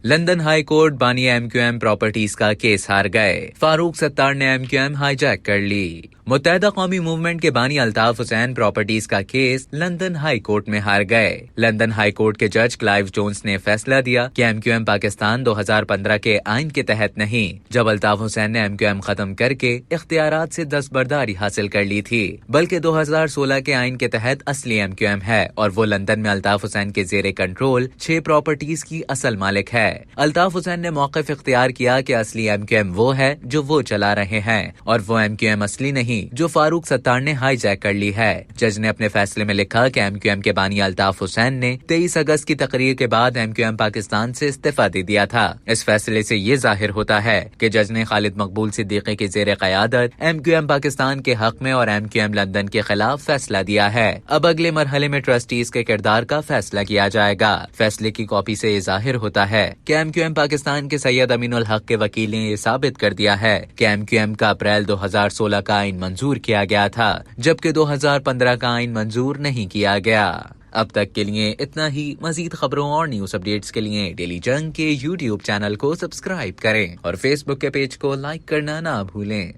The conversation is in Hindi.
लंदन हाई कोर्ट बानी एमक्यूएम प्रॉपर्टीज का केस हार गए। फारूक सत्तार ने एमक्यूएम हाईजैक कर ली। मुत्तहिदा कौमी मूवमेंट के बानी अल्ताफ हुसैन प्रॉपर्टीज का केस लंदन हाई कोर्ट में हार गए। लंदन हाई कोर्ट के जज क्लाइव जोन्स ने फैसला दिया कि एमक्यूएम पाकिस्तान 2015 के आइन के तहत नहीं, जब अल्ताफ हुसैन ने एमक्यूएम खत्म करके इख्तियारात से दस्तबरदारी हासिल कर ली थी, बल्कि 2016 के आइन के तहत असली एमक्यूएम है और वो लंदन में अल्ताफ हुसैन के जेरे कंट्रोल 6 प्रॉपर्टीज की असल मालिक है। अल्ताफ हुसैन ने मौक़िफ़ इख्तियार किया कि असली एमक्यूएम वो है जो वो चला रहे हैं और वो एमक्यूएम असली नहीं जो फारूक सत्तार ने हाईजैक कर ली है। जज ने अपने फैसले में लिखा कि एमक्यूएम के बानी अल्ताफ हुसैन ने 23 अगस्त की तकरीर के बाद एमक्यूएम पाकिस्तान से इस्तीफा दे दिया था। इस फैसले से ये जाहिर होता है कि जज ने खालिद मकबूल सिद्दीकी के जेर क़यादत एमक्यूएम पाकिस्तान के हक में और एमक्यूएम लंदन के खिलाफ फैसला दिया है। अब अगले मरहले में ट्रस्टीज के किरदार का फैसला किया जाएगा। फैसले की कॉपी से ये जाहिर होता है कि एमक्यूएम पाकिस्तान के सैयद अमीनुल हक के वकील ने ये साबित कर दिया है कि एमक्यूएम का अप्रैल 2016 का आइन मंजूर किया गया था, जबकि 2015 का आइन मंजूर नहीं किया गया। अब तक के लिए इतना ही। मजीद खबरों और न्यूज अपडेट्स के लिए डेली जंग के YouTube चैनल को सब्सक्राइब करें और Facebook के पेज को लाइक करना ना भूलें।